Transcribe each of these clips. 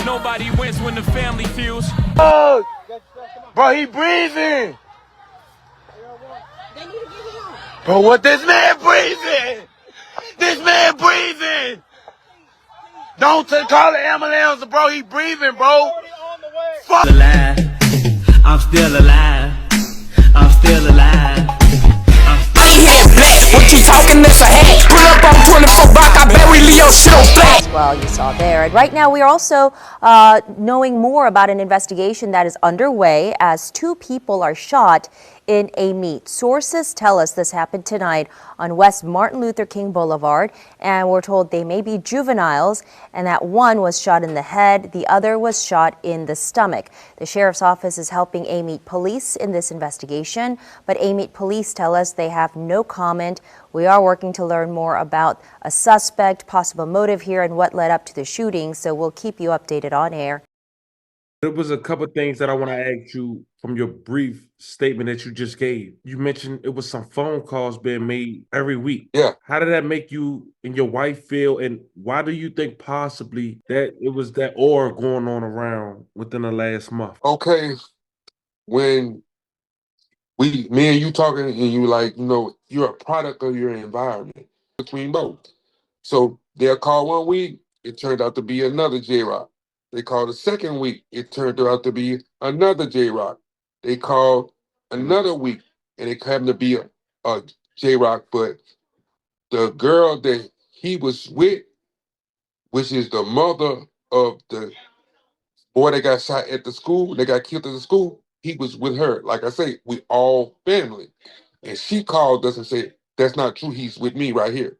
Nobody wins when the family feels. Oh, bro, he breathing. Bro, what this man breathing? This man breathing. Don't call the ambulance, bro. He breathing, bro. Fuck. Alive. I'm still alive. I'm still alive. What you talking this a hat? Pull up on 24 block, I bet we leave your shit on flat. Well, you saw there. And right now we are also knowing more about an investigation that is underway as 2 people are shot in Amite. Sources tell us this happened tonight on West Martin Luther King Boulevard, and we're told they may be juveniles and that one was shot in the head, the other was shot in the stomach. The sheriff's office is helping Amite police in this investigation, but Amite police tell us they have no comment. We are working to learn more about a suspect, possible motive here, and what led up to the shooting, so we'll keep you updated on air. There was a couple things that I want to ask you from your brief statement that you just gave. You mentioned it was some phone calls being made every week. Yeah. How did that make you and your wife feel? And why do you think possibly that it was that aura going on around within the last month? Okay. When me and you talking and you like, you're a product of your environment between both. So they'll call one week, it turned out to be another J-Rock. They called the second week, it turned out to be another J-Rock. They called another week, and it happened to be a J-Rock, but the girl that he was with, which is the mother of the boy that got shot at the school, that got killed at the school, he was with her. Like I say, we all family. And she called us and said, that's not true, he's with me right here.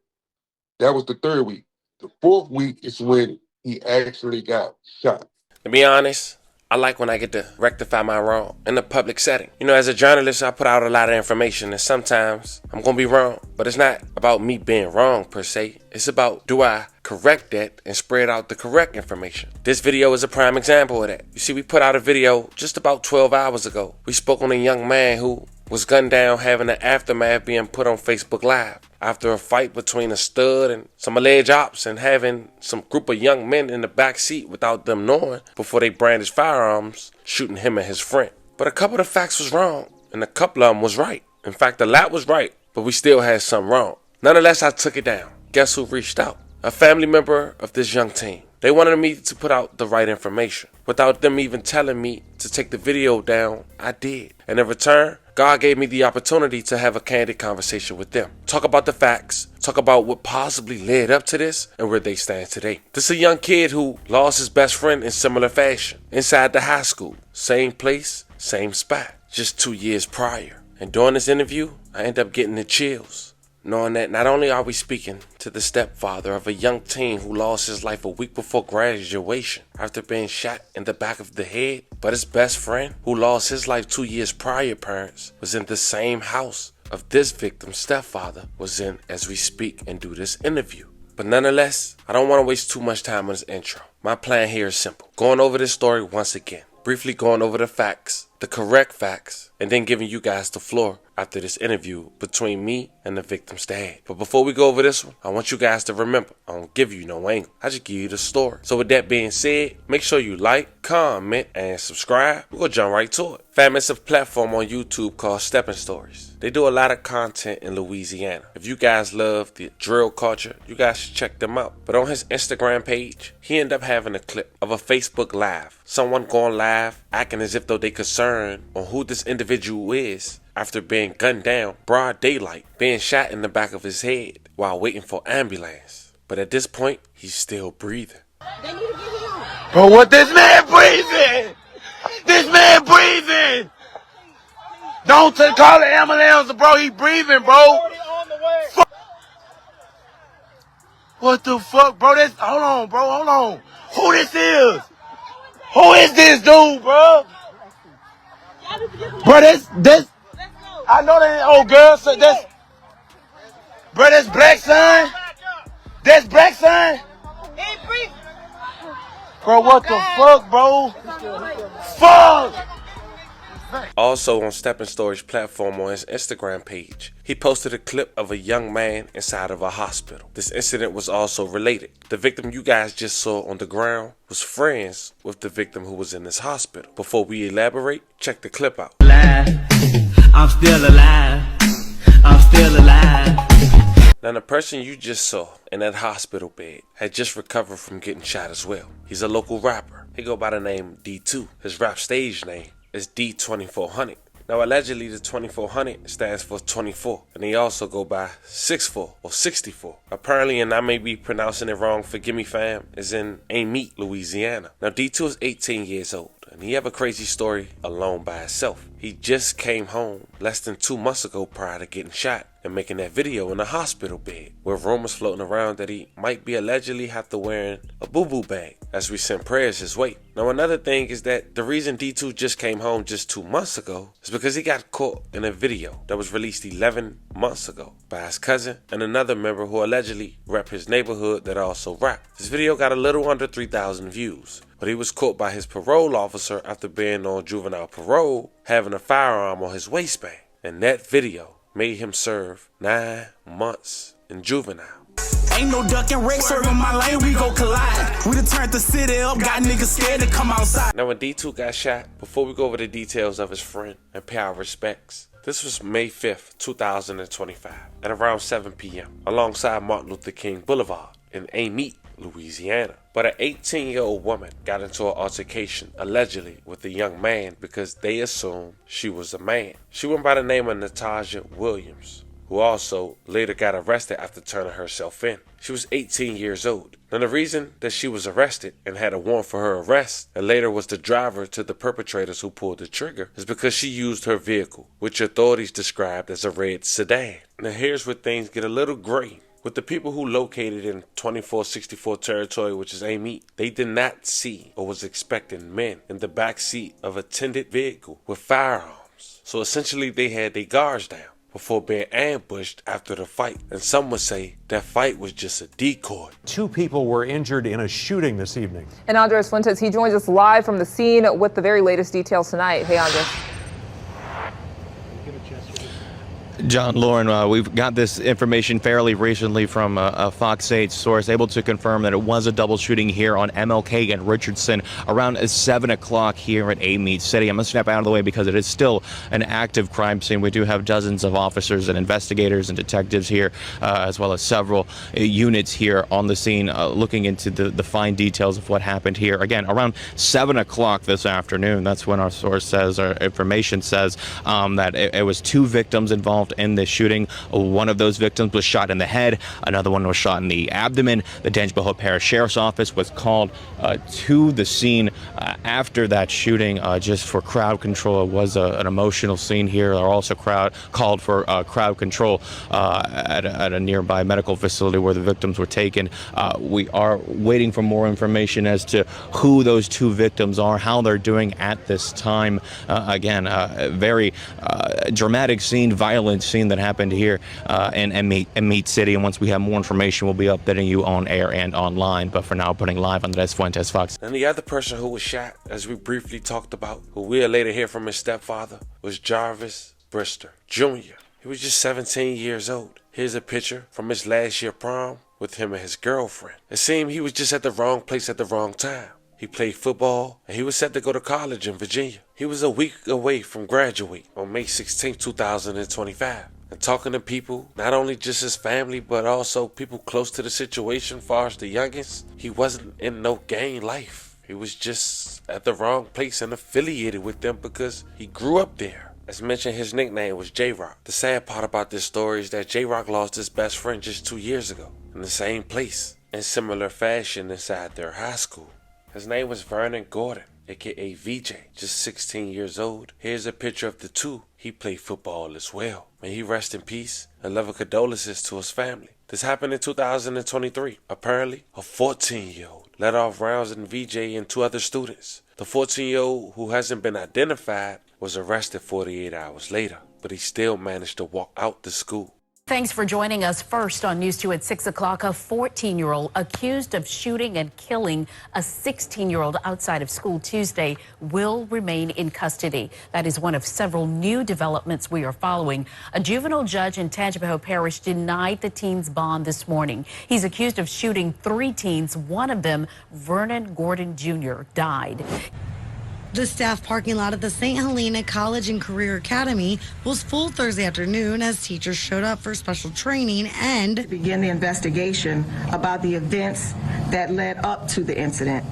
That was the third week. The fourth week is when he actually got shot. To be honest, I like when I get to rectify my wrong in a public setting. You know, as a journalist, I put out a lot of information, and sometimes I'm going to be wrong. But it's not about me being wrong, per se. It's about, do I correct that and spread out the correct information? This video is a prime example of that. You see, we put out a video just about 12 hours ago. We spoke on a young man who was gunned down, having the aftermath being put on Facebook Live after a fight between a stud and some alleged ops, and having some group of young men in the back seat without them knowing before they brandished firearms, shooting him and his friend. But a couple of the facts was wrong, and a couple of them was right. In fact, a lot was right, but we still had some wrong. Nonetheless, I took it down. Guess who reached out? A family member of this young teen. They wanted me to put out the right information. Without them even telling me to take the video down, I did. And in return, God gave me the opportunity to have a candid conversation with them. Talk about the facts, talk about what possibly led up to this, and where they stand today. This is a young kid who lost his best friend in similar fashion, inside the high school. Same place, same spot, just 2 years prior. And during this interview, I end up getting the chills, knowing that not only are we speaking to the stepfather of a young teen who lost his life a week before graduation after being shot in the back of the head, but his best friend who lost his life 2 years prior, parents, was in the same house of this victim's stepfather was in as we speak and do this interview. But nonetheless, I don't want to waste too much time on this intro. My plan here is simple. Going over this story once again. Briefly going over the facts, the correct facts, and then giving you guys the floor after this interview between me and the victim's dad. But before we go over this one, I want you guys to remember, I don't give you no angle. I just give you the story. So with that being said, make sure you like, comment, and subscribe. We're going to jump right to it. Fam, it's a platform on YouTube called Stepping Stories. They do a lot of content in Louisiana. If you guys love the drill culture, you guys should check them out. But on his Instagram page, he ended up having a clip of a Facebook Live. Someone going live, acting as if though they concerned on who this individual is after being gunned down, broad daylight, being shot in the back of his head while waiting for ambulance. But at this point, he's still breathing. Bro, what this man breathing? This man breathing. Don't call the ambulance, bro. He breathing, bro. What the fuck, bro? Hold on, bro. Hold on. Who this is? Who is this dude, bro? Bro, this. I know that old girl. So that's, bro. That's Black Son. That's Black Son. Bro, what the fuck, bro? Fuck. Also on Stepping Story's platform on his Instagram page, he posted a clip of a young man inside of a hospital. This incident was also related. The victim you guys just saw on the ground was friends with the victim who was in this hospital. Before we elaborate, check the clip out. I'm still alive. I'm still alive. Now the person you just saw in that hospital bed had just recovered from getting shot as well. He's a local rapper. He go by the name D2. His rap stage name is D2400. Now allegedly the 2400 stands for 24, and he also go by 64 or 64. Apparently, and I may be pronouncing it wrong, forgive me fam, is in Amite, Louisiana. Now D2 is 18 years old, and he have a crazy story alone by himself. He just came home less than 2 months ago prior to getting shot and making that video in a hospital bed, with rumors floating around that he might be allegedly have to wearing a boo-boo bag as we send prayers his way. Now another thing is that the reason D2 just came home just 2 months ago is because he got caught in a video that was released 11 months ago by his cousin and another member who allegedly rep his neighborhood that also rap. This video got a little under 3,000 views, but he was caught by his parole officer after being on juvenile parole having a firearm on his waistband, and that video made him serve 9 months in juvenile. Ain't no ducking wreck, serving my lane, we go collide. We done turned the city up, got niggas scared to come outside. Now when D2 got shot, before we go over the details of his friend and pay our respects, this was May 5th, 2025 at around 7 p.m. alongside Martin Luther King Boulevard in Amite, Louisiana. But an 18-year-old woman got into an altercation, allegedly, with a young man because they assumed she was a man. She went by the name of Natasha Williams, who also later got arrested after turning herself in. She was 18 years old. Now the reason that she was arrested and had a warrant for her arrest and later was the driver to the perpetrators who pulled the trigger is because she used her vehicle, which authorities described as a red sedan. Now here's where things get a little gray. With the people who located in 2464 territory, which is Amite, they did not see or was expecting men in the back seat of a tended vehicle with firearms. So essentially they had their guards down before being ambushed after the fight. And some would say that fight was just a decoy. 2 people were injured in a shooting this evening. And Andres Fuentes, he joins us live from the scene with the very latest details tonight. Hey, Andres. John, Lauren, we've got this information fairly recently from a Fox 8 source, able to confirm that it was a double shooting here on MLK and Richardson around 7 o'clock here at Amite City. I'm going to step out of the way because it is still an active crime scene. We do have dozens of officers and investigators and detectives here, as well as several units here on the scene looking into the fine details of what happened here. Again, around 7 o'clock this afternoon, that's when our source says, our information says, that it was 2 victims involved in this shooting. One of those victims was shot in the head. Another one was shot in the abdomen. The Denver Parish Sheriff's Office was called to the scene after that shooting just for crowd control. It was an emotional scene here. They're also called for crowd control at a nearby medical facility where the victims were taken. We are waiting for more information as to who those 2 victims are, how they're doing at this time. Again, a very dramatic scene, violent scene that happened here in Amite City. And once we have more information, we'll be updating you on air and online. But for now, putting live on Andres Fuentes, Fox. And the other person who was shot, as we briefly talked about, who we'll later hear from his stepfather, was Jarvis Brister Jr. He was just 17 years old. Here's a picture from his last year prom with him and his girlfriend. It seemed he was just at the wrong place at the wrong time. He played football, and he was set to go to college in Virginia. He was a week away from graduate on May 16, 2025. And talking to people, not only just his family, but also people close to the situation, far as the youngest, he wasn't in no gang life. He was just at the wrong place and affiliated with them because he grew up there. As mentioned, his nickname was J-Rock. The sad part about this story is that J-Rock lost his best friend just 2 years ago in the same place, in similar fashion inside their high school. His name was Vernon Gordon, aka VJ, just 16 years old. Here's a picture of the 2. He played football as well. May he rest in peace and love and condolences to his family. This happened in 2023. Apparently, a 14-year-old let off rounds in VJ and 2 other students. The 14-year-old, who hasn't been identified, was arrested 48 hours later, but he still managed to walk out the school. Thanks for joining us. First on News 2 at 6 o'clock, a 14-year-old accused of shooting and killing a 16-year-old outside of school Tuesday will remain in custody. That is one of several new developments we are following. A juvenile judge in Tangipahoa Parish denied the teen's bond this morning. He's accused of shooting 3 teens. One of them, Vernon Gordon Jr., died. The staff parking lot at the St. Helena College and Career Academy was full Thursday afternoon as teachers showed up for special training and begin the investigation about the events that led up to the incident.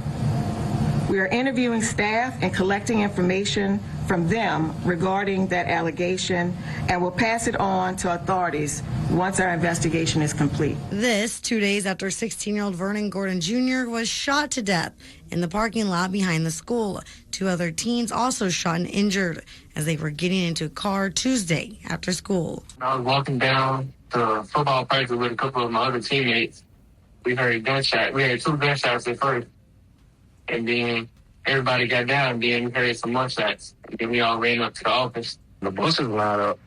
We are interviewing staff and collecting information from them regarding that allegation and will pass it on to authorities once our investigation is complete. This 2 days after 16-year-old Vernon Gordon Jr. was shot to death in the parking lot behind the school. 2 other teens also shot and injured as they were getting into a car Tuesday after school. I was walking down to football practice with a couple of my other teammates. We heard gunshot. We heard 2 gunshots at first. And then everybody got down, and then we heard some more shots. And then we all ran up to the office. The buses lined up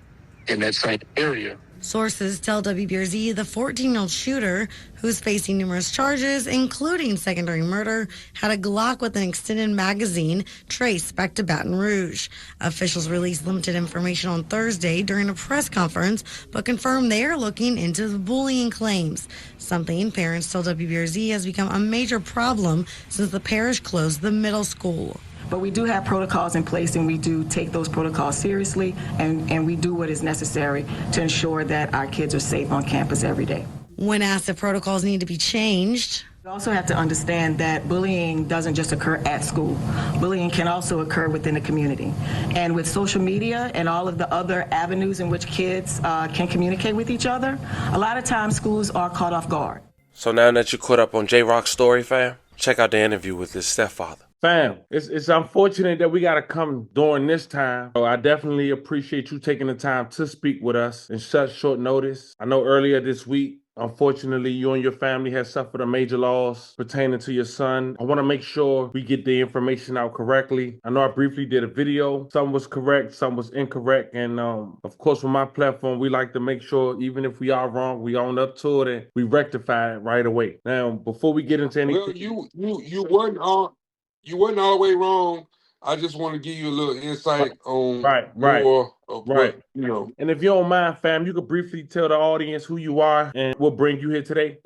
in that same area. Sources tell WBRZ the 14-year-old shooter, who's facing numerous charges, including secondary murder, had a Glock with an extended magazine traced back to Baton Rouge. Officials released limited information on Thursday during a press conference, but confirmed they are looking into the bullying claims, something parents tell WBRZ has become a major problem since the parish closed the middle school. But we do have protocols in place, and we do take those protocols seriously, and we do what is necessary to ensure that our kids are safe on campus every day. When asked if protocols need to be changed, we also have to understand that bullying doesn't just occur at school. Bullying can also occur within the community. And with social media and all of the other avenues in which kids can communicate with each other, a lot of times schools are caught off guard. So now that you caught up on J-Rock's story, fam, check out the interview with his stepfather. Fam, it's unfortunate that we got to come during this time. So I definitely appreciate you taking the time to speak with us in such short notice. I know earlier this week, unfortunately, you and your family have suffered a major loss pertaining to your son. I want to make sure we get the information out correctly. I know I briefly did a video. Some was correct, some was incorrect. And of course, with my platform, we like to make sure even if we are wrong, we own up to it and we rectify it right away. Now, before we get into anything... Well, you wasn't all the way wrong. I just want to give you a little insight on more of what, you know. And if you don't mind, fam, you could briefly tell the audience who you are and what bring you here today.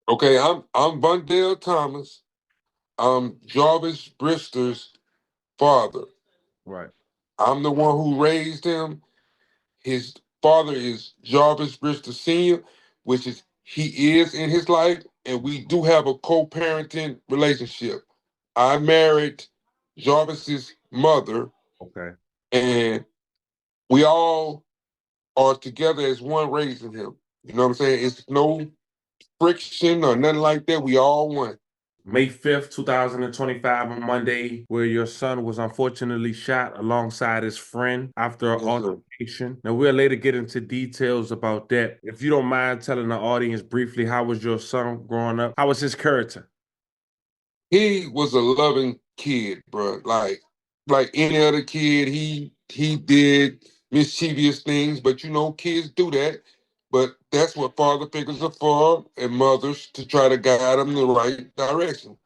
Okay, I'm Vondell Thomas. I'm Jarvis Brister's father. Right. I'm the one who raised him. His father is Jarvis Brister Sr., which is he is in his life, and we do have a co-parenting relationship. I married Jarvis's mother. Okay. And we all are together as one raising him. You know what I'm saying? It's no friction or nothing like that. We all one. May 5th, 2025, on Monday, where your son was unfortunately shot alongside his friend after an altercation. Now, we'll later get into details about that. If you don't mind telling the audience briefly, how was your son growing up? How was his character? He was a loving kid, bro. Like any other kid, he did mischievous things, but you know, kids do that. But that's what father figures are for, and mothers, to try to guide them in the right direction.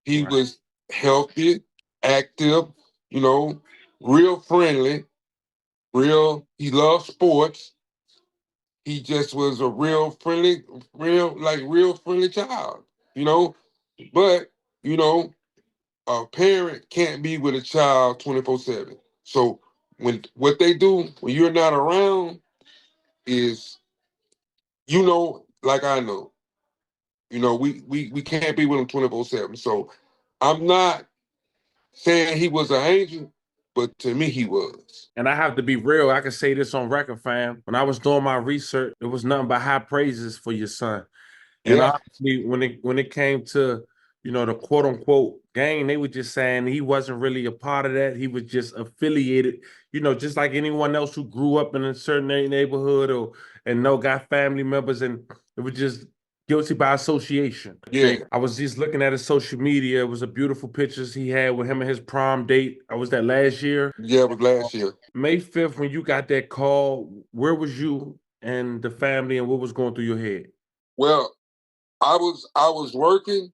He was healthy, active, you know, real friendly, he loved sports. He just was a real friendly child, you know. But you know, a parent can't be with a child 24/7. So what they do when you're not around is, you know, like I know, you know, we can't be with them 24/7. So I'm not saying he was an angel, but to me he was. And I have to be real. I can say this on record, fam. When I was doing my research, it was nothing but high praises for your son. And honestly, when it came to, you know, the quote unquote gang, they were just saying he wasn't really a part of that. He was just affiliated, you know, just like anyone else who grew up in a certain neighborhood and got family members, and it was just guilty by association. Yeah. I was just looking at his social media. It was a beautiful pictures he had with him and his prom date. Was that last year? Yeah, it was last year. May 5th, when you got that call, where was you and the family and what was going through your head? Well, I was working,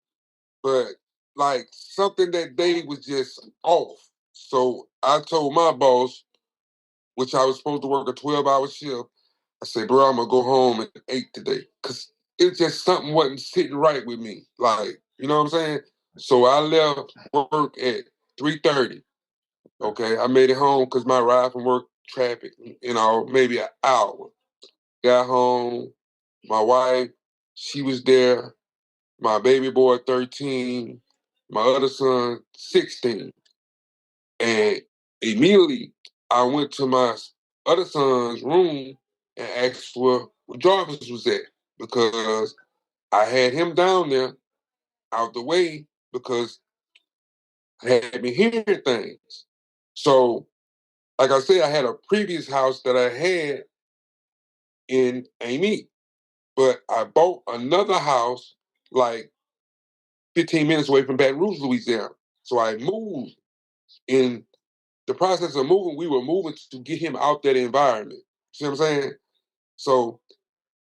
but like something that day was just off. So I told my boss, which I was supposed to work a 12-hour shift, I said, bro, I'm gonna go home at 8 today. Cause it's just something wasn't sitting right with me. Like, you know what I'm saying? So I left work at 3:30. Okay. I made it home because my ride from work traffic, maybe an hour. Got home, my wife, she was there, my baby boy 13, my other son 16. And immediately I went to my other son's room and asked where Jarvis was at because I had him down there out the way because I had been hearing things. So, like I said, I had a previous house that I had in Amite, but I bought another house like 15 minutes away from Baton Rouge, Louisiana. So I moved. In the process of moving, we were moving to get him out that environment. See what I'm saying? So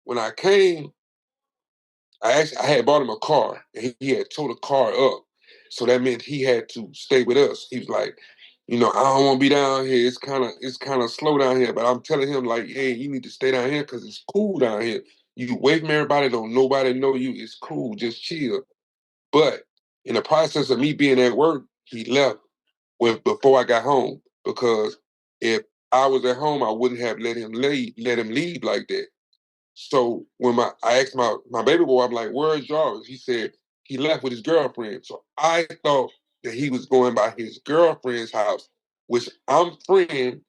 when I came, I had bought him a car, and he had towed the car up. So that meant he had to stay with us. He was like, I don't want to be down here. It's kind of slow down here. But I'm telling him like, hey, you need to stay down here because it's cool down here. You away from everybody, don't nobody know you. It's cool, just chill. But in the process of me being at work, he left before I got home because if I was at home, I wouldn't have let him leave like that. So when I asked my baby boy, I'm like, "Where's Jarvis?" He said he left with his girlfriend. So I thought that he was going by his girlfriend's house, which I'm friends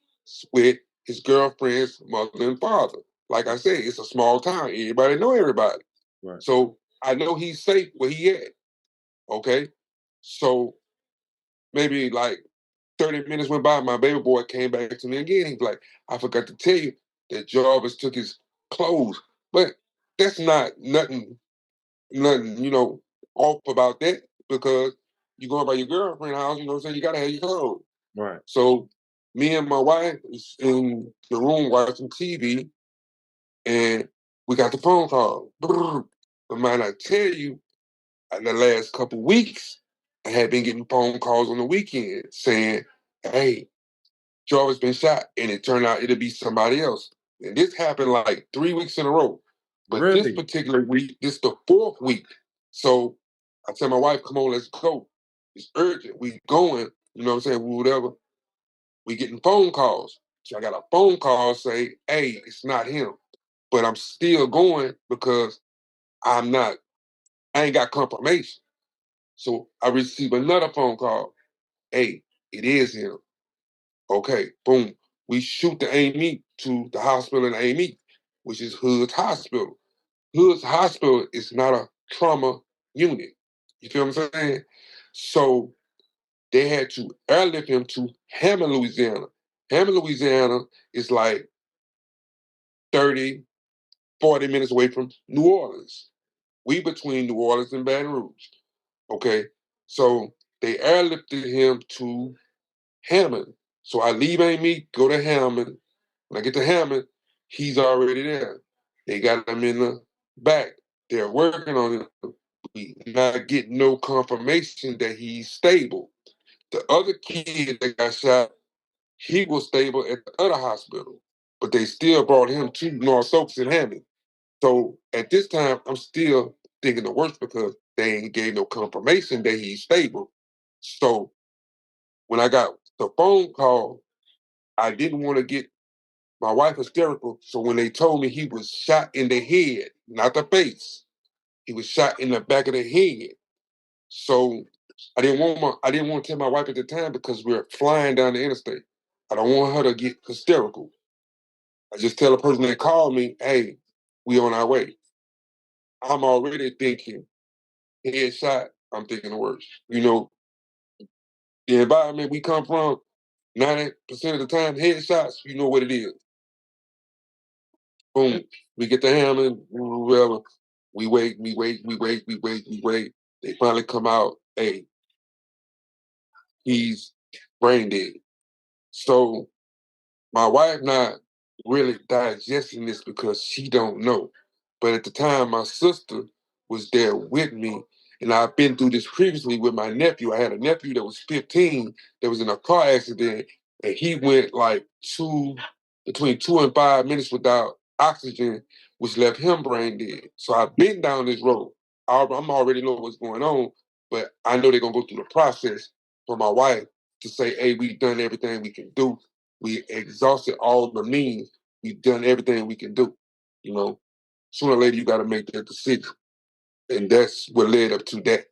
with his girlfriend's mother and father. Like I said, it's a small town. Everybody know everybody. Right. So I know he's safe where he at. Okay. So maybe like 30 minutes went by, my baby boy came back to me again. He's like, I forgot to tell you that Jarvis took his clothes. But that's not nothing, off about that because you're going by your girlfriend's house, you know what I'm saying? You gotta have your clothes. Right. So me and my wife was in the room watching TV and we got the phone call. But might I tell you, in the last couple weeks, I had been getting phone calls on the weekend saying, hey, Jarvis been shot, and it turned out it'll be somebody else. And this happened like 3 weeks in a row. But this Really? particular week, this the fourth week. So I tell my wife, come on, let's go. It's urgent. We going, you know what I'm saying? Whatever. We getting phone calls. So I got a phone call say, hey, it's not him. But I'm still going because I ain't got confirmation. So I received another phone call. Hey, it is him. Okay, boom. We shoot the Amite to the hospital in Amite, which is Hood's Hospital. Hood's Hospital is not a trauma unit. You feel what I'm saying? So they had to airlift him to Hammond, Louisiana. Hammond, Louisiana is like 30, 40 minutes away from New Orleans. We between New Orleans and Baton Rouge. Okay, so they airlifted him to Hammond. So I leave Amy, go to Hammond. When I get to Hammond, he's already there. They got him in the back. They're working on him. We not getting no confirmation that he's stable. The other kid that got shot, he was stable at the other hospital, but they still brought him to North Oaks in Hammond. So at this time, I'm still thinking the worst because they ain't gave no confirmation that he's stable. So when I got the phone call, I didn't want to get my wife hysterical. So when they told me he was shot in the head, not the face, he was shot in the back of the head. So I didn't want to tell my wife at the time because we were flying down the interstate. I don't want her to get hysterical. I just tell the person that called me, hey, we on our way. I'm already thinking headshot, I'm thinking the worst. The environment we come from, 90% of the time, headshots, you know what it is. Boom. We get the hammer, whatever. We wait. They finally come out, hey, he's brain dead. So my wife not really digesting this because she don't know. But at the time, my sister was there with me, and I've been through this previously with my nephew. I had a nephew that was 15 that was in a car accident, and he went like between 2 and 5 minutes without oxygen, which left him brain dead. So I've been down this road. I'm already know what's going on, but I know they're gonna go through the process for my wife to say, "Hey, we've done everything we can do. We exhausted all the means. We've done everything we can do." You know, sooner or later you got to make that decision, and that's what led up to that.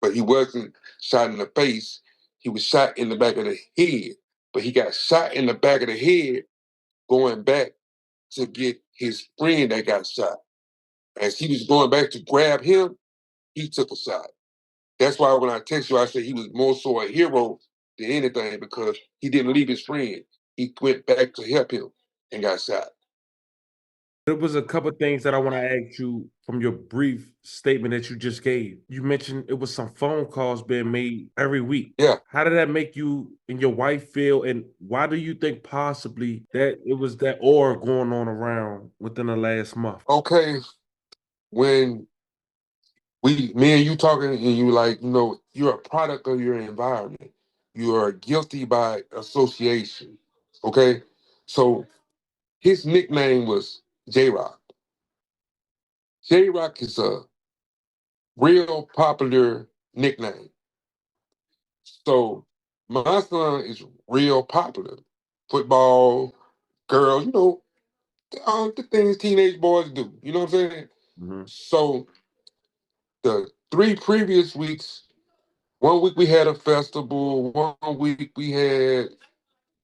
But he wasn't shot in the face; he was shot in the back of the head. But he got shot in the back of the head going back to get his friend that got shot. As he was going back to grab him, he took a shot. That's why when I text you, I said he was more so a hero than anything because he didn't leave his friend. He went back to help him and got shot. There was a couple things that I want to ask you from your brief statement that you just gave. You mentioned it was some phone calls being made every week. Yeah. How did that make you and your wife feel? And why do you think possibly that it was that aura going on around within the last month? Okay, when me and you talking and you like, you're a product of your environment. You are guilty by association. Okay? So his nickname was J-Rock. J-Rock is a real popular nickname. So my son is real popular. Football, girls, all the things teenage boys do. You know what I'm saying? So the 3 previous weeks, one week we had a festival, one week we had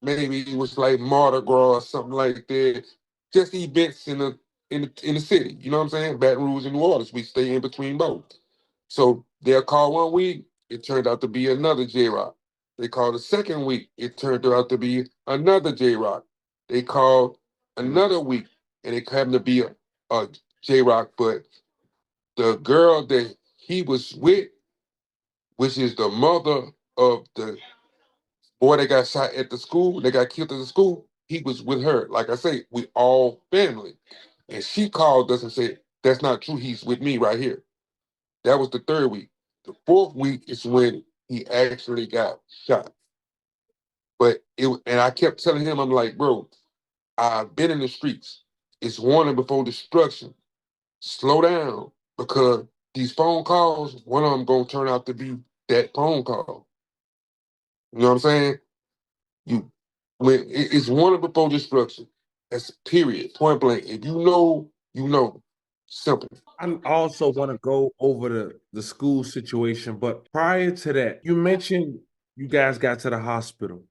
maybe it was like Mardi Gras or something like that. Just events in the city. You know what I'm saying? Baton Rouge and New Orleans. We stay in between both. So they'll call one week, it turned out to be another J-Rock. They called the second week, it turned out to be another J-Rock. They called another week, and it happened to be a J-Rock, but the girl that he was with, which is the mother of the boy that got shot at the school, that got killed at the school, he was with her. Like I say, we all family. And she called us and said, "That's not true. He's with me right here." That was the third week. The fourth week is when he actually got shot. And I kept telling him, I'm like, "Bro, I've been in the streets. It's warning before destruction. Slow down because these phone calls, one of them gonna turn out to be that phone call." You know what I'm saying? It's warning before destruction. That's period, point blank. If you know, you know. Simple. I also want to go over the school situation, but prior to that, you mentioned you guys got to the hospital.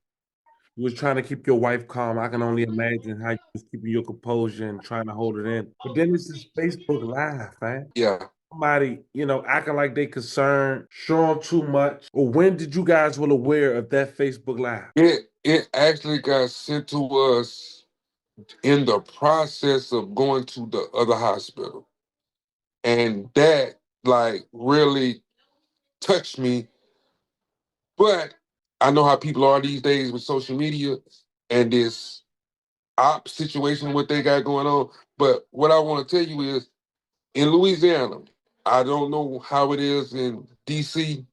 You was trying to keep your wife calm. I can only imagine how you was keeping your composure and trying to hold it in. But then it's this Facebook Live, man. Yeah. Somebody, acting like they concerned, showing too much. Or when did you guys were aware of that Facebook Live? It actually got sent to us in the process of going to the other hospital. And that really touched me. But I know how people are these days with social media and this op situation, what they got going on. But what I want to tell you is in Louisiana, I don't know how it is in DC.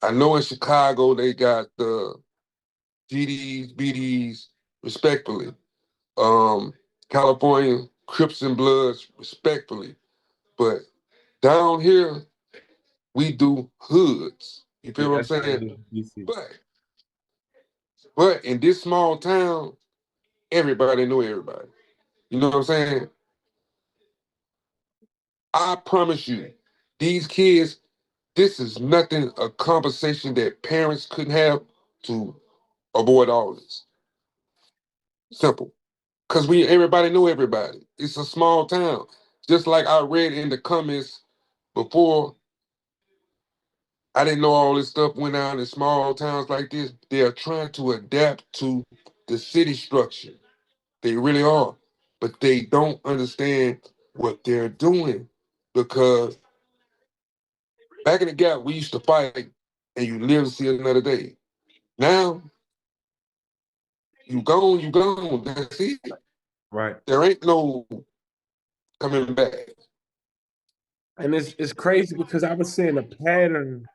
I know in Chicago they got the GDs, BDs, respectfully. California, Crips and Bloods, respectfully. But down here, we do hoods. You feel what I'm saying? But in this small town, everybody know everybody. You know what I'm saying? I promise you, these kids, this is nothing, a conversation that parents couldn't have to avoid all this. Simple. Because everybody know everybody. It's a small town. Just like I read in the comments before, I didn't know all this stuff went on in small towns like this. They are trying to adapt to the city structure. They really are. But they don't understand what they're doing because back in the gap, we used to fight and you live to see another day. Now, you gone, that's it. Right. There ain't no coming back. And it's crazy because I was seeing a pattern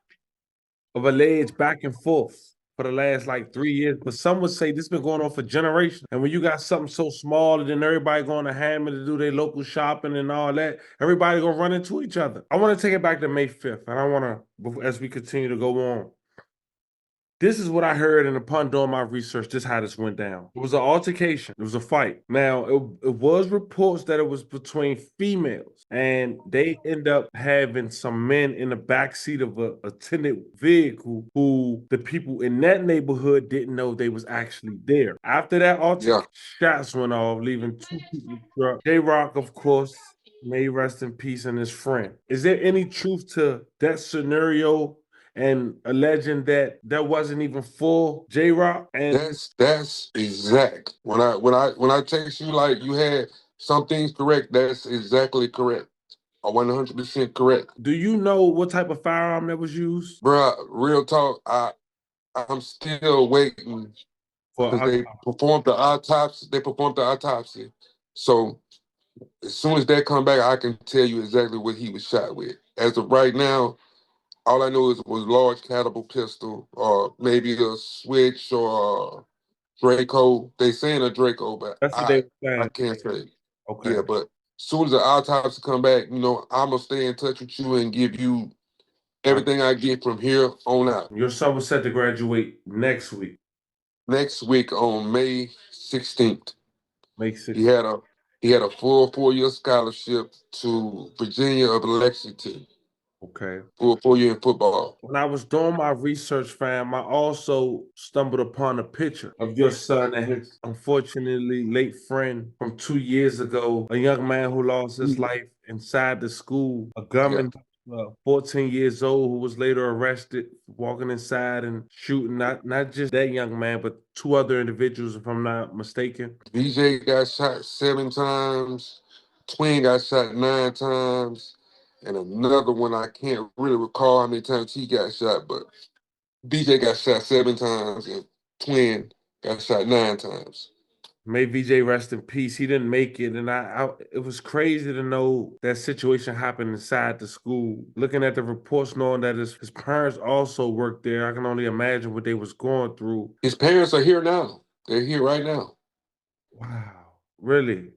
of alleged back and forth for the last like 3 years. But some would say this been going on for generations. And when you got something so small and then everybody going to Hammond to do their local shopping and all that, everybody gonna run into each other. I want to take it back to May 5th, and I want to, as we continue to go on. This is what I heard, and upon doing my research, this is how this went down. It was an altercation. It was a fight. Now, it was reports that it was between females, and they end up having some men in the backseat of a attended vehicle who the people in that neighborhood didn't know they was actually there. After that altercation, shots went off, leaving 2 people struck. J-Rock, of course, may rest in peace, and his friend. Is there any truth to that scenario and alleging that that wasn't even full J-Rock? And That's exact. When I text you like you had some things correct, that's exactly correct. 100% correct. Do you know what type of firearm that was used? Bruh, real talk, I'm still waiting because they performed the autopsy. They performed the autopsy. So as soon as that come back, I can tell you exactly what he was shot with. As of right now, all I know is it was large caliber pistol, or maybe a switch or a Draco. They saying a Draco, but That's what they were saying. I can't say. Okay. Yeah, but as soon as the autopsy come back, I'm gonna stay in touch with you and give you everything I get from here on out. Your son was set to graduate next week. Next week on May 16th. May 16th. He had a full 4-year scholarship to Virginia of Lexington. Okay. Full 4-year in football. When I was doing my research, fam, I also stumbled upon a picture of your son and his unfortunately late friend from 2 years ago, a young man who lost his life inside the school, a gunman, 14 years old, who was later arrested, walking inside and shooting not just that young man, but 2 other individuals, if I'm not mistaken. BJ got shot 7 times, Twin got shot 9 times, and another one I can't really recall how many times he got shot, but BJ got shot 7 times and Twin got shot 9 times. May VJ rest in peace. He didn't make it, and it was crazy to know that situation happened inside the school. Looking at the reports, knowing that his parents also worked there, I can only imagine what they was going through. His parents are here now. They're here right now. Wow, really?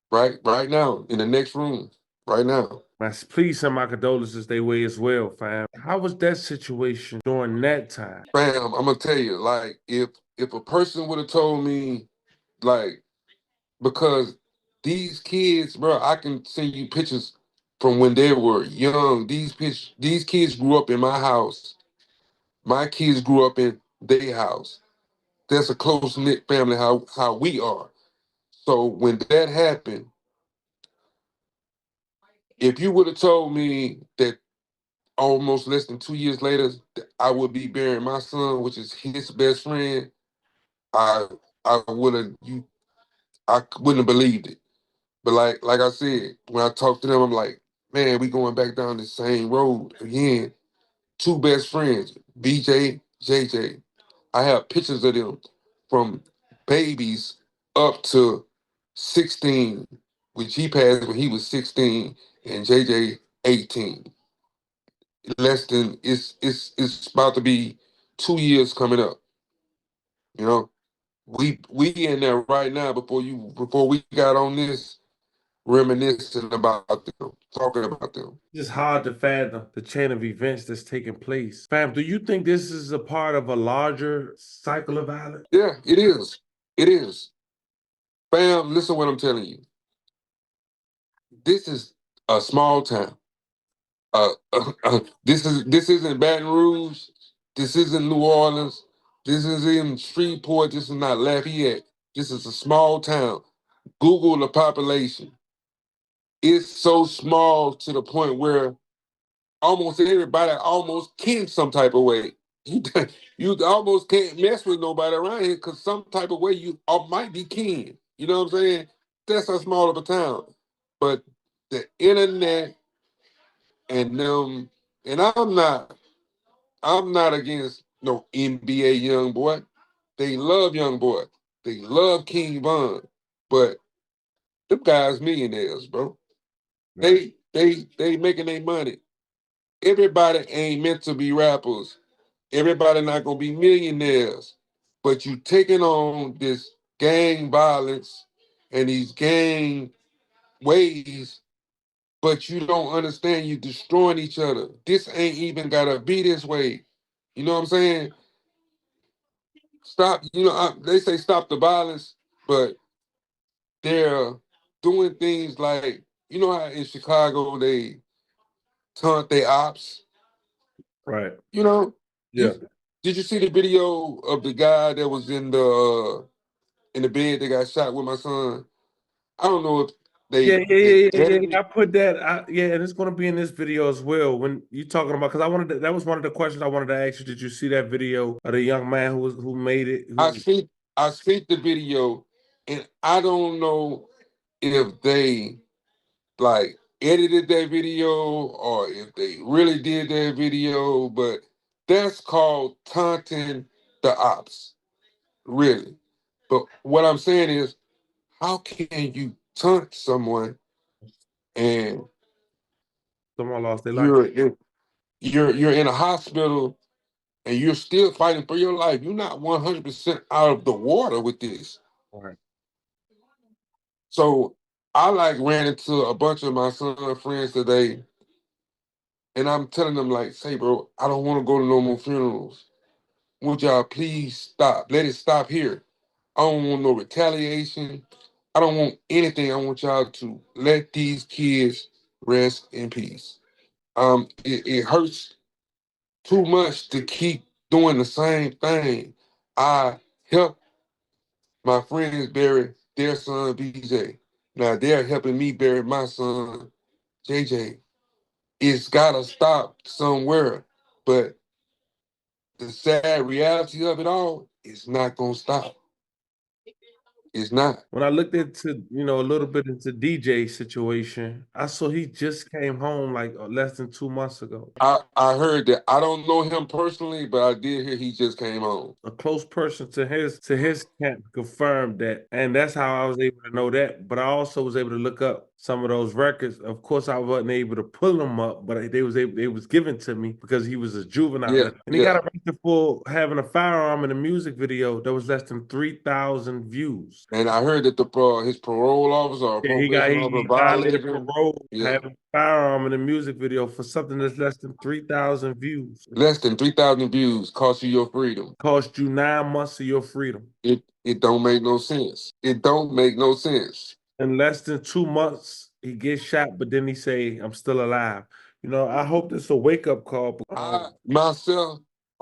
Right now, in the next room, right now. Please send my condolences their way as well, fam. How was that situation during that time? Fam, I'm gonna tell you, like, if a person would have told me, like, because these kids, bro, I can send you pictures from when they were young. These kids grew up in my house. My kids grew up in their house. That's a close-knit family, how we are. So when that happened, if you would have told me that almost less than 2 years later, I would be burying my son, which is his best friend, I wouldn't have believed it. But like I said, when I talked to them, I'm like, man, we going back down the same road again. 2 best friends, BJ, JJ. I have pictures of them from babies up to 16, which he passed when he was 16, and JJ 18. It's about to be 2 years coming up. We in there right now before we got on this, reminiscing about them, talking about them. It's hard to fathom the chain of events that's taking place. Fam, do you think this is a part of a larger cycle of violence? Yeah, it is. It is. Fam, listen what I'm telling you. This is a small town. This isn't Baton Rouge. This isn't New Orleans. This isn't Shreveport. This is not Lafayette. This is a small town. Google the population. It's so small to the point where almost everybody almost kin some type of way. You almost can't mess with nobody around here because some type of way you might be kin. You know what I'm saying? That's how small of a town. But the internet and them, and I'm not against no NBA young boy. They love young boy. They love King Von. But Them guys millionaires, bro. Right. They making their money. Everybody ain't meant to be rappers. Everybody not gonna be millionaires. But you taking on this gang violence and these gang ways, but you don't understand you destroying each other. This ain't even gotta be this way. You know what I'm saying? Stop, they say stop the violence, but they're doing things like, you know how in Chicago they taunt their ops? Right. You know, Yeah. did you see the video of the guy that was in the bed that got shot with my son? I don't know if Yeah, they yeah, they yeah, yeah, edited yeah. it. I put that. Yeah, and it's going to be in this video as well. When you talking about, because I wanted to, that was one of the questions I wanted to ask you. Did you see that video of the young man who made it? I seen the video, and I don't know if they like edited that video or if they really did that video, but that's called taunting the ops, really. But what I'm saying is, how can you taunt someone and Someone lost their life. you're in a hospital and you're still fighting for your life? You're not 100% out of the water with this. Right. So I like ran into a bunch of my son friends today, and I'm telling them like, say, bro, I don't want to go to no more funerals. Would y'all please stop? Let it stop here. I don't want no retaliation. I don't want anything. I want y'all to let these kids rest in peace. It hurts too much to keep doing the same thing. I helped my friends bury their son BJ. Now they're helping me bury my son JJ. It's gotta stop somewhere. But the sad reality of it all is not gonna stop. It's not. When I looked into, a little bit into DJ situation, I saw he just came home like less than 2 months ago. I heard that. I don't know him personally, but I did hear he just came home. A close person to his camp confirmed that, and that's how I was able to know that. But I also was able to look up some of those records. Of course, I wasn't able to pull them up, but they was given to me because he was a juvenile, and he got arrested for having a firearm in a music video that was less than 3,000 views. And I heard that his parole officer or Yeah, probation officer he violated violated him. parole, Yeah. having a firearm in a music video for something that's less than 3,000 views. Less than 3,000 views cost you your freedom. Cost you 9 months of your freedom. It don't make no sense. It don't make no sense. In less than 2 months, he gets shot, but then he say, "I'm still alive." I hope this a wake up call. Myself,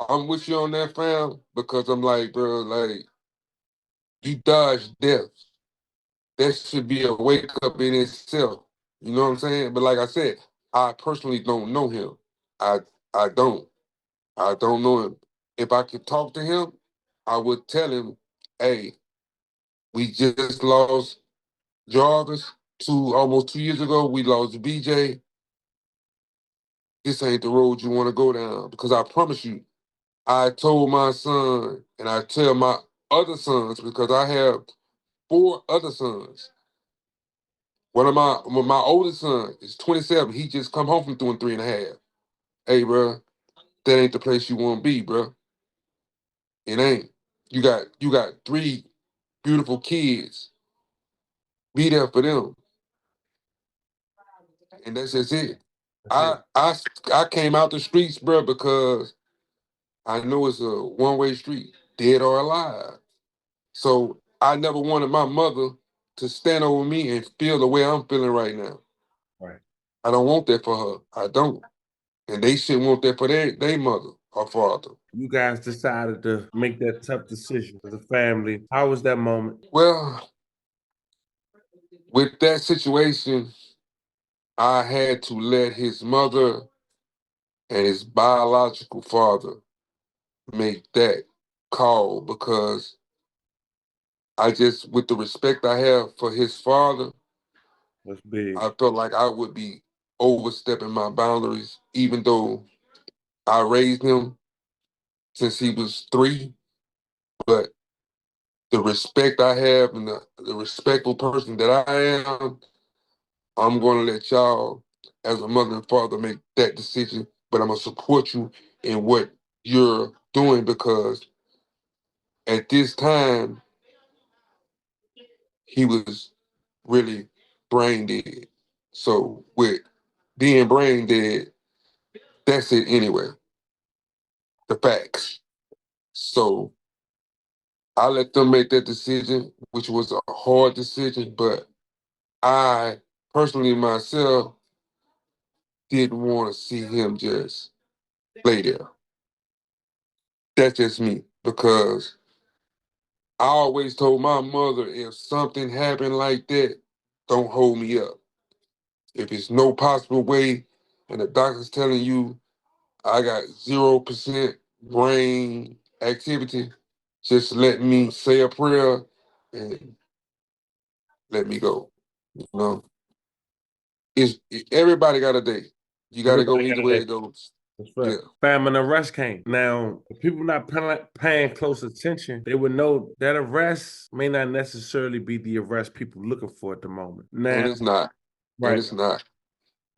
I'm with you on that, fam, because I'm like, bro, like, you dodged death. That should be a wake up in itself. You know what I'm saying? But like I said, I personally don't know him. I I don't. I don't know him. If I could talk to him, I would tell him, hey, we just lost Jarvis almost 2 years ago. We lost BJ. This ain't the road you want to go down. Because I promise you, I told my son and I tell my other sons, because I have 4 other sons. My oldest son is 27. He just come home from doing 3.5. Hey, bro, that ain't the place you want to be, bro. It ain't. You got 3 beautiful kids. Be there for them, and that's just it. I came out the streets, bro, because I know it's a one-way street, dead or alive. So I never wanted my mother to stand over me and feel the way I'm feeling right now. Right. I don't want that for her. I don't. And they shouldn't want that for their mother or father. You guys decided to make that tough decision as a family. How was that moment? Well, with that situation, I had to let his mother and his biological father make that call, because I just, with the respect I have for his father, That's big. I felt like I would be overstepping my boundaries, even though I raised him since he was 3. But the respect I have and the respectful person that I am, I'm going to let y'all, as a mother and father, make that decision. But I'm going to support you in what you're doing because at this time, he was really brain dead. So with being brain dead, that's it anyway. The facts. So I let them make that decision, which was a hard decision, but I personally myself didn't want to see him just lay there. That's just me because I always told my mother if something happened like that, don't hold me up. If it's no possible way and the doctor's telling you I got 0% brain activity, just let me say a prayer and let me go. You know, it's everybody got a day. You got to go Everybody either got a way day. it goes. That's right. Yeah. Fam, an arrest came. Now, if people not paying close attention, they would know that arrest may not necessarily be the arrest people looking for at the moment. Now, And it's not. right. And it's not.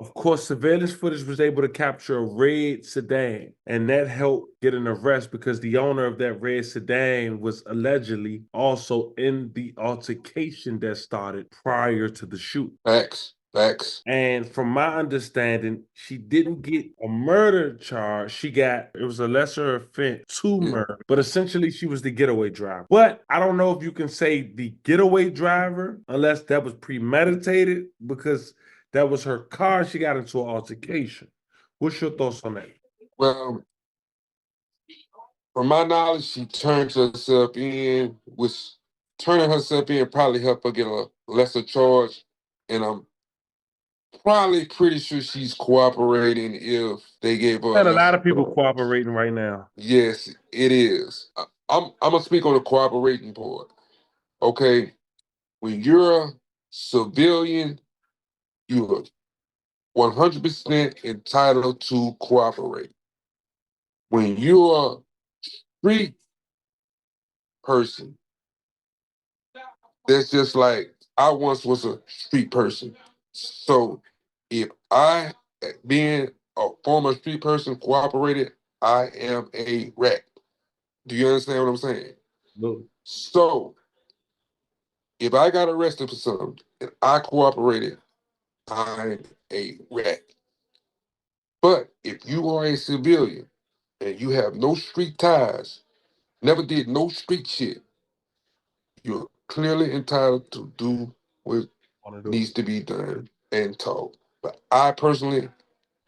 Of course, surveillance footage was able to capture a red sedan, and that helped get an arrest because the owner of that red sedan was allegedly also in the altercation that started prior to the shoot. Facts. Facts. And from my understanding, she didn't get a murder charge. It was a lesser offense to murder, but essentially she was the getaway driver. But I don't know if you can say the getaway driver unless that was premeditated because that was her car. She got into an altercation. What's your thoughts on that? Well, from my knowledge, she turned herself in, which turning herself in probably helped her get a lesser charge. And I'm probably pretty sure she's cooperating if they gave her a And a lot lesser of people charge. cooperating right now. Yes, it is. I'm gonna speak on the cooperating part. Okay, when you're a civilian, you're 100% entitled to cooperate. When you're a street person, that's just like I once was a street person. So if I, being a former street person, cooperated, I am a rat. Do you understand what I'm saying? No. So if I got arrested for something and I cooperated, I'm a rat. But if you are a civilian and you have no street ties, never did no street shit, you're clearly entitled to do what needs to be done and told. But I personally,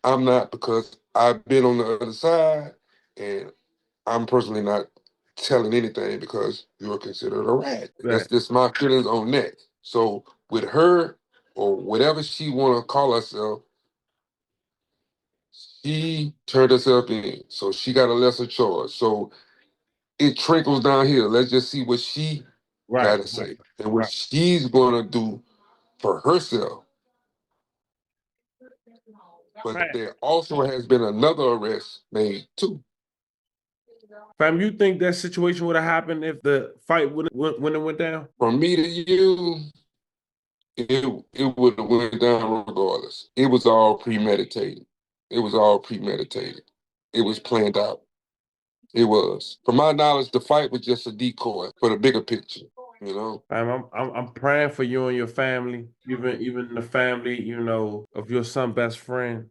I'm not because I've been on the other side and I'm personally not telling anything because you're considered a rat. That's just my feelings on that. So with her or whatever she want to call herself, she turned herself in. So she got a lesser charge. So it trickles down here. Let's just see what she got to say and what she's going to do for herself. But there also has been another arrest made too. Fam, you think that situation would have happened if the fight when it went down? From me to you, it would have went down regardless. It was all premeditated. It was all premeditated. It was planned out. It was. From my knowledge, the fight was just a decoy for the bigger picture. You know. I'm praying for you and your family, even the family, of your son's best friend.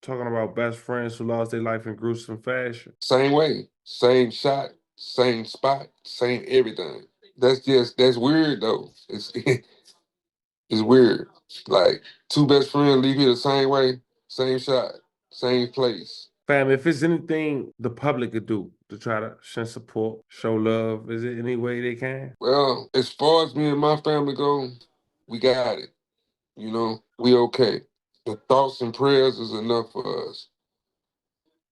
Talking about best friends who lost their life in gruesome fashion. Same way, same shot, same spot, same everything. That's weird though. It's it's weird. Like two best friends leave here the same way, same shot, same place. Fam, if it's anything the public could do to try to send support, show love, is it any way they can? Well, as far as me and my family go, we got it. You know, we okay. The thoughts and prayers is enough for us.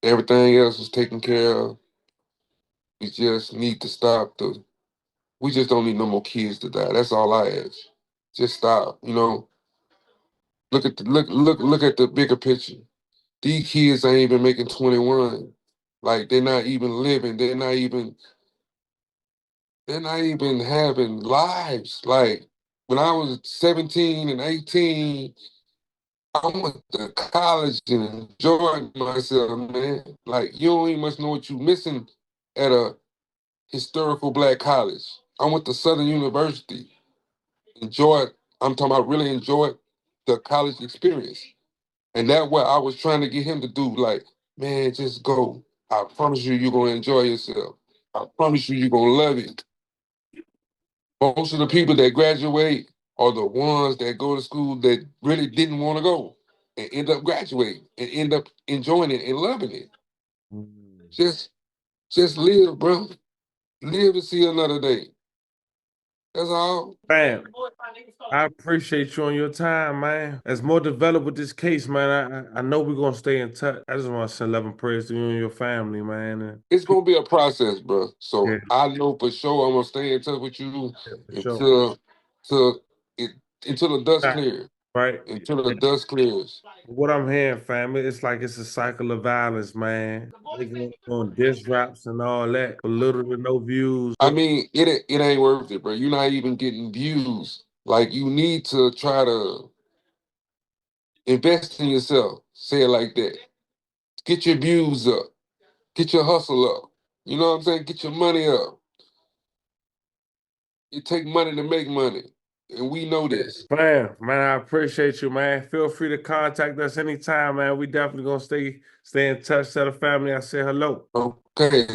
Everything else is taken care of. We just need to stop the. We just don't need no more kids to die. That's all I ask. Just stop. You know, look at the bigger picture. These kids ain't even making 21. Like they're not even living. They're not even having lives. Like when I was 17 and 18, I went to college and enjoyed myself, man. Like you don't even much know what you're missing at a historical black college. I went to Southern University. Enjoyed, I'm talking about really enjoyed the college experience. And that's what I was trying to get him to do. Like, man, just go. I promise you, you're gonna enjoy yourself. I promise you, you're gonna love it. Most of the people that graduate are the ones that go to school that really didn't want to go and end up graduating and end up enjoying it and loving it. Just, just live, bro. Live to see another day. That's all. Fam, I appreciate you on your time, man. As more developed with this case, man, I know we're gonna stay in touch. I just want to send love and prayers to you and your family, man. And It's gonna be a process, bro. So yeah, I know for sure I'm gonna stay in touch with you for sure. until it until the dust clears. Right? Until the dust clears. What I'm hearing, family, it's like it's a cycle of violence, man. They going on diss raps and all that for little to no views. I mean, it ain't worth it, bro. You're not even getting views. Like you need to try to invest in yourself. Say it like that. Get your views up. Get your hustle up. You know what I'm saying? Get your money up. It take money to make money. And we know this. Man, I appreciate you, man. Feel free to contact us anytime, man. We definitely gonna stay in touch. Tell the family I say hello. Okay.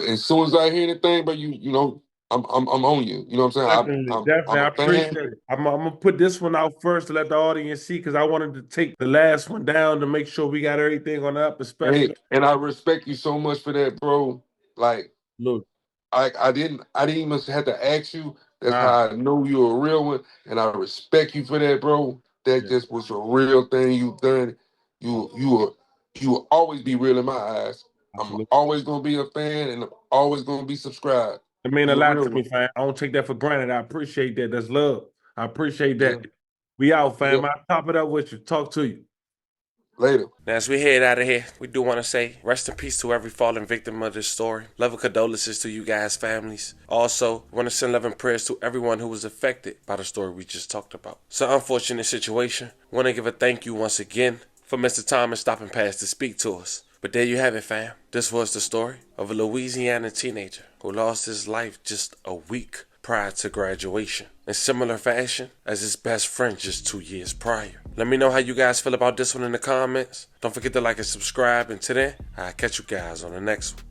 As soon as I hear anything, but you know, I'm on you. You know what I'm saying? Definitely. I'm I a appreciate fan. it. I'm gonna put this one out first to let the audience see because I wanted to take the last one down to make sure we got everything on the up, especially. Hey, and I respect you so much for that, bro. Like, look, I didn't even have to ask you. That's how I know you're a real one, and I respect you for that, bro. That just was a real thing you've done. You will always be real in my eyes. Absolutely. I'm always gonna be a fan, and I'm always gonna be subscribed. It mean a You lot real to me, one. fam. I don't take that for granted. I appreciate that. That's love. I appreciate that. Yeah. We out, fam. Yeah. I'll top it up with you. Talk to you. Later. Now, as we head out of here, we do want to say rest in peace to every fallen victim of this story. Love and condolences to you guys' families. Also, want to send love and prayers to everyone who was affected by the story we just talked about. It's an unfortunate situation. Want to give a thank you once again for Mr. Thomas stopping past to speak to us. But there you have it, fam. This was the story of a Louisiana teenager who lost his life just a week prior to graduation, in similar fashion as his best friend just 2 years prior. Let me know how you guys feel about this one in the comments. Don't forget to like and subscribe. Until then, I'll catch you guys on the next one.